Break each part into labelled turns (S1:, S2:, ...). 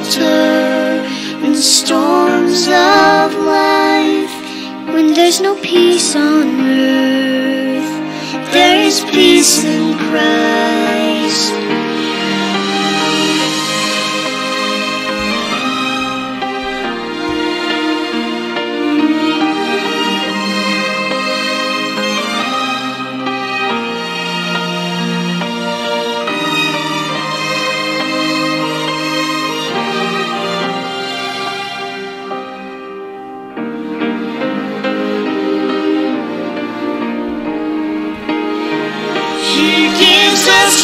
S1: shelter in the storms of life. When there's no peace on earth, there is peace in Christ.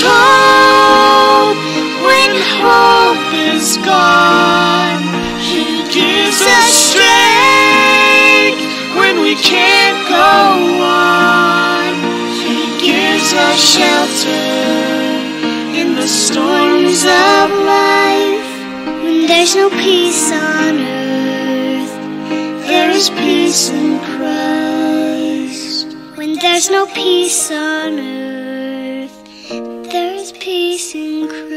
S1: Hope when hope is gone. He gives us strength when we can't go on. He gives us shelter in the storms of life. When there's no peace on earth, there is peace in Christ. When there's no peace on earth, there is peace in Christ.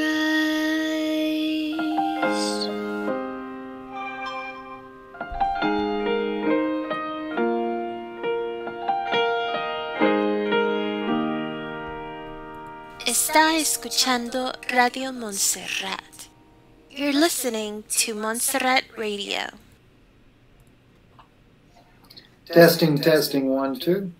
S2: Está escuchando Radio Montserrat. You're listening to Montserrat Radio.
S3: Testing, testing, 1, 2.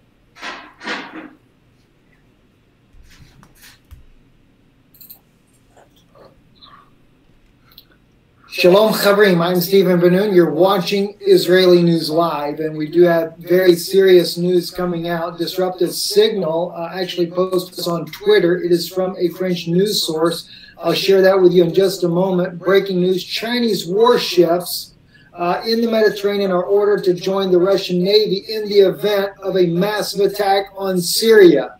S3: Shalom Chavrim, I'm Stephen Beny. You're watching Israeli News Live, and we do have very serious news coming out. Disruptive Signal actually posted this on Twitter. It is from a French news source. I'll share that with you in just a moment. Breaking news, Chinese warships in the Mediterranean are ordered to join the Russian Navy in the event of a massive attack on Syria.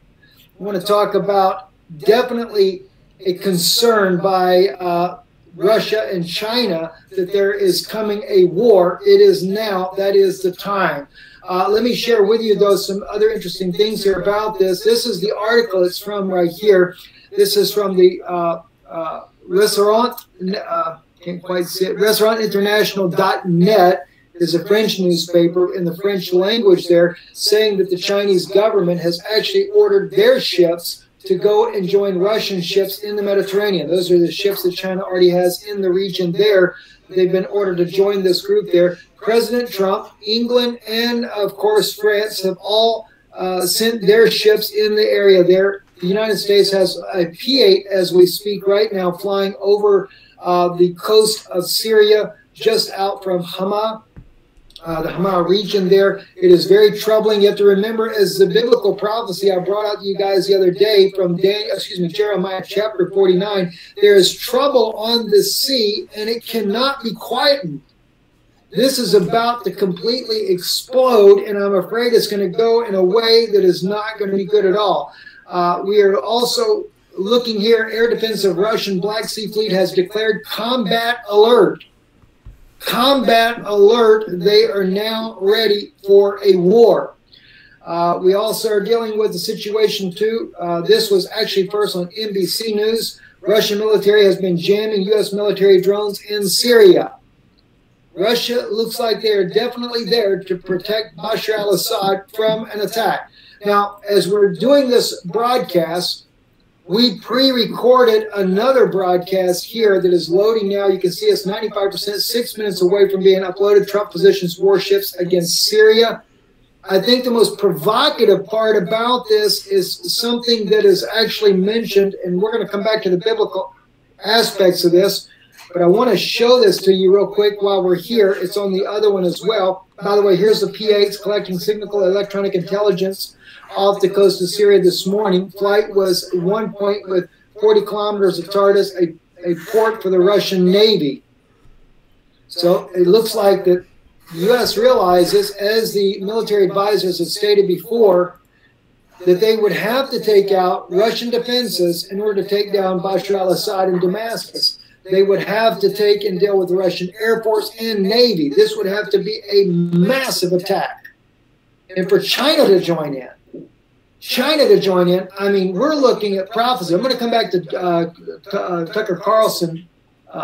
S3: I want to talk about definitely a concern by Russia and China that there is coming a war. It is now. That is the time. Let me share with you, though, some other interesting things here about this. This is the article. It's from right here. This is from the can't quite see it. Restaurantinternational.net is a French newspaper in the French language there, saying that the Chinese government has actually ordered their ships to go and join Russian ships in the Mediterranean. Those are the ships that China already has in the region there. They've been ordered to join this group there. President Trump, England, and of course France have all sent their ships in the area there. The United States has a P-8 as we speak right now flying over the coast of Syria, just out from Hama. The Hama region there. It is very troubling. You have to remember, as the biblical prophecy I brought out to you guys the other day from Jeremiah chapter 49, there is trouble on the sea and it cannot be quietened. This is about to completely explode, and I'm afraid it's going to go in a way that is not going to be good at all. We are also looking here, air defense of Russian Black Sea Fleet has declared combat alert. Combat alert. They are now ready for a war. We also are dealing with the situation too. This was actually first on NBC News. Russian military has been jamming U.S. military drones in Syria. Russia looks like they are definitely there to protect Bashar al-Assad from an attack. Now, as we're doing this broadcast, we pre-recorded another broadcast here that is loading now. You can see it's 95%, 6 minutes away from being uploaded. Trump positions warships against Syria. I think the most provocative part about this is something that is actually mentioned, and we're going to come back to the biblical aspects of this, but I want to show this to you real quick while we're here. It's on the other one as well. By the way, here's the P-8s collecting signal electronic intelligence off the coast of Syria this morning. Flight was at one point with 40 kilometers of Tartus, a port for the Russian Navy. So it looks like that the U.S. realizes, as the military advisors have stated before, that they would have to take out Russian defenses in order to take down Bashar al-Assad in Damascus. They would have to take and deal with the Russian Air Force and Navy. This would have to be a massive attack. And for China to join in, I mean, we're looking at prophecy. I'm going to come back to Tucker Carlson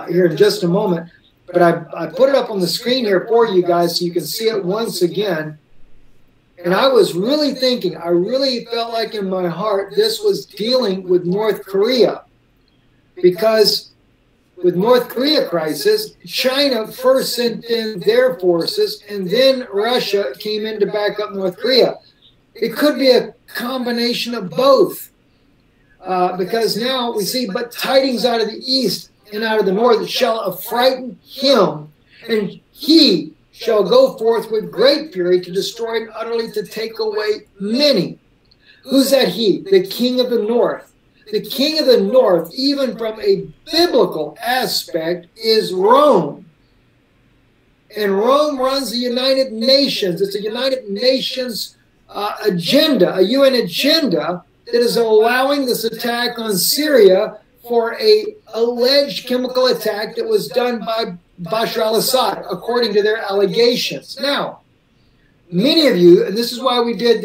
S3: here in just a moment. But I put it up on the screen here for you guys so you can see it once again. And I was really thinking, I really felt like in my heart this was dealing with North Korea. Because with North Korea crisis, China first sent in their forces, and then Russia came in to back up North Korea. It could be a combination of both. Because now we see, but tidings out of the east and out of the north shall affrighten him, and he shall go forth with great fury to destroy and utterly to take away many. Who's that he? The king of the north. The king of the north, even from a biblical aspect, is Rome. And Rome runs the United Nations. It's a United Nations agenda, a UN agenda that is allowing this attack on Syria for a alleged chemical attack that was done by Bashar al-Assad, according to their allegations. Now, many of you, and this is why we did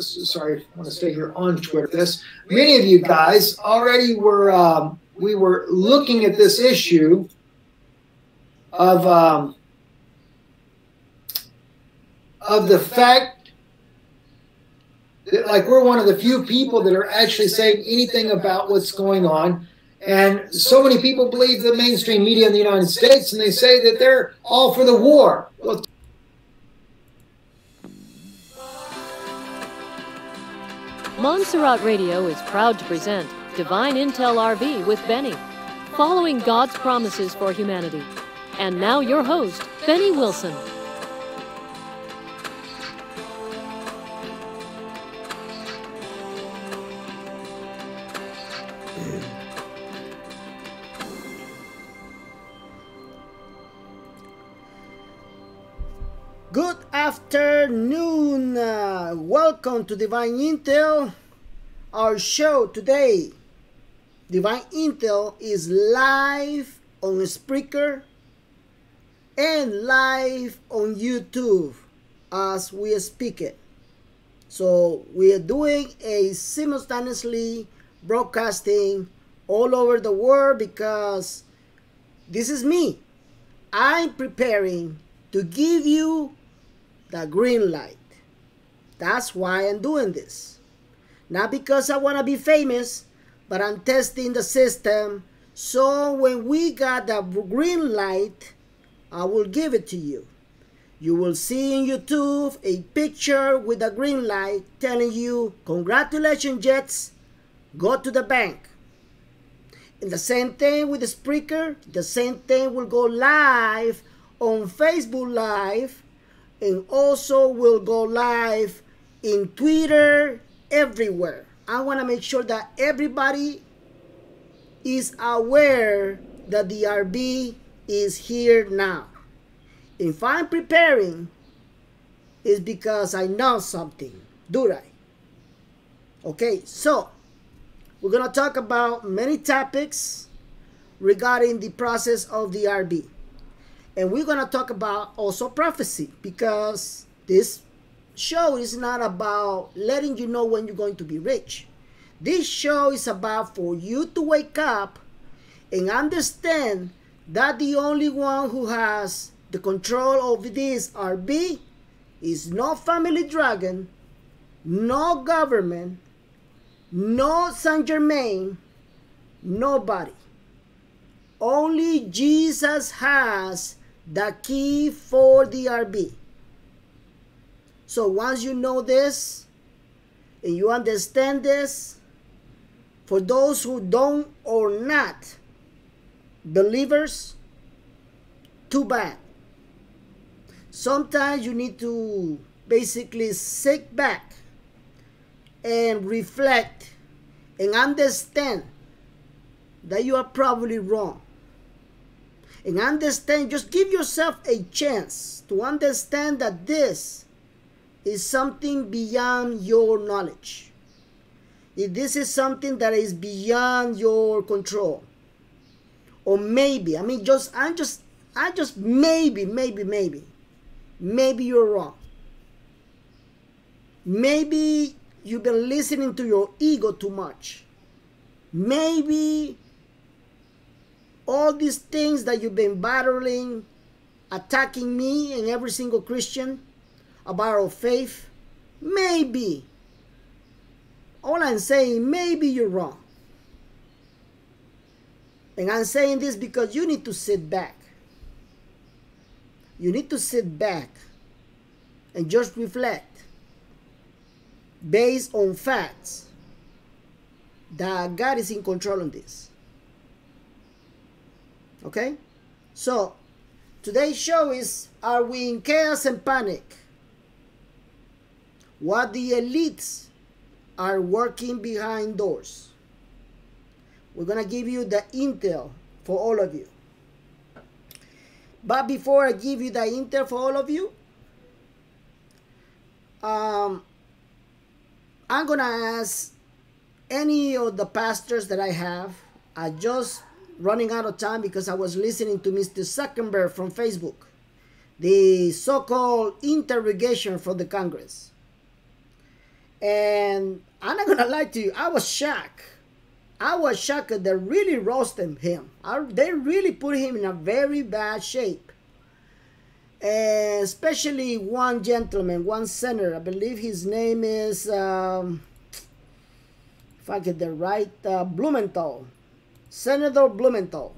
S3: sorry, I want to stay here on Twitter. Many of you guys already were, we were looking at this issue of the fact that, like, we're one of the few people that are actually saying anything about what's going on. And so many people believe the mainstream media in the United States, and they say that they're all for the war. Well,
S4: Montserrat Radio is proud to present Divine Intel RV with Beny, following God's promises for humanity. And now your host, Beny Wilson.
S5: Good afternoon. Welcome to Divine Intel. Our show today, Divine Intel, is live on Spreaker and live on YouTube as we speak it. So we are doing a simultaneously broadcasting all over the world because this is me. I'm preparing to give you the green light. That's why I'm doing this. Not because I want to be famous, but I'm testing the system. So when we got the green light, I will give it to you. You will see in YouTube a picture with the green light telling you, congratulations, Jets, go to the bank. And the same thing with the Spreaker. The same thing will go live on Facebook Live, and also will go live in Twitter, everywhere. I want to make sure that everybody is aware that the RB is here now. If I'm preparing, it's because I know something, do I? Okay, so we're going to talk about many topics regarding the process of the RB. And we're going to talk about also prophecy, because this show is not about letting you know when you're going to be rich. This show is about for you to wake up and understand that the only one who has the control of this RB is no family dragon, no government, no Saint Germain, nobody. Only Jesus has the key for the RB. So once you know this and you understand this, for those who don't or not believers, too bad. Sometimes you need to basically sit back and reflect and understand that you are probably wrong. And understand, just give yourself a chance to understand that this is something beyond your knowledge. If this is something that is beyond your control. Or maybe, maybe you're wrong. Maybe you've been listening to your ego too much. Maybe all these things that you've been battling, attacking me and every single Christian about our faith, maybe, all I'm saying, maybe you're wrong. And I'm saying this because you need to sit back. You need to sit back and just reflect based on facts that God is in control of this. Okay? So, today's show is, are we in chaos and panic? What the elites are working behind doors. We're going to give you the intel for all of you. But before I give you the intel for all of you, I'm going to ask any of the pastors that I have. I just running out of time because I was listening to Mr. Zuckerberg from Facebook, the so-called interrogation for the Congress. And I'm not going to lie to you, I was shocked. I was shocked that they really roasted him. They really put him in a very bad shape. And especially one gentleman, one senator, I believe his name is, if I get the right, Blumenthal. Senator Blumenthal.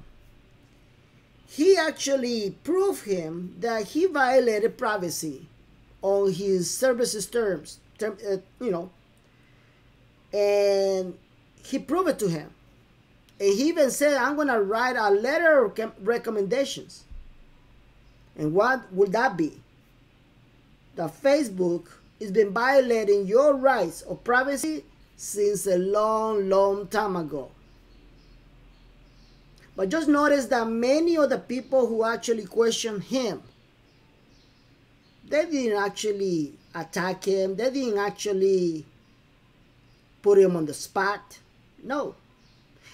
S5: He actually proved him that he violated privacy on his services terms, and he proved it to him. And he even said, I'm going to write a letter of recommendations. And what would that be? That Facebook has been violating your rights of privacy since a long, long time ago. But just notice that many of the people who actually questioned him, they didn't actually attack him. They didn't actually put him on the spot. No.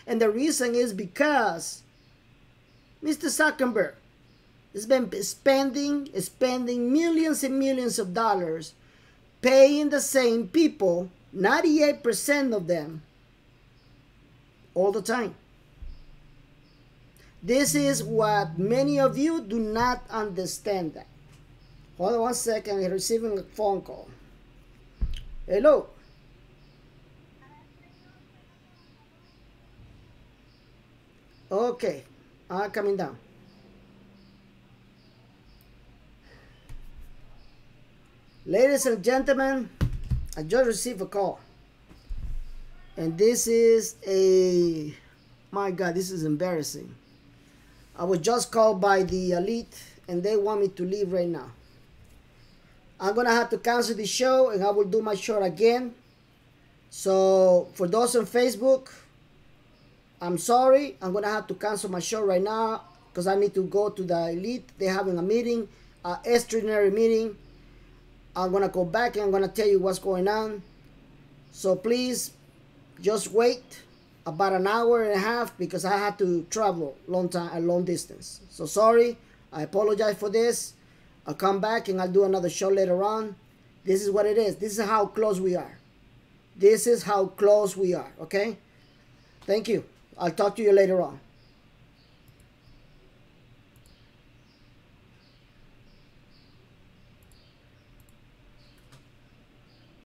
S5: And the reason is because Mr. Zuckerberg has been spending millions and millions of dollars paying the same people, 98% of them, all the time. This is what many of you do not understand that. Hold on 1 second, I'm receiving a phone call. Hello. Okay, I'm coming down. Ladies and gentlemen, I just received a call. And this is my God, this is embarrassing. I was just called by the elite and they want me to leave right now. I'm going to have to cancel the show and I will do my show again. So for those on Facebook, I'm sorry. I'm going to have to cancel my show right now because I need to go to the elite. They're having a meeting, an extraordinary meeting. I'm going to go back and I'm going to tell you what's going on. So please just wait about an hour and a half because I had to travel a long distance. So sorry. I apologize for this. I'll come back and I'll do another show later on. This is what it is. This is how close we are. This is how close we are. Okay? Thank you. I'll talk to you later on.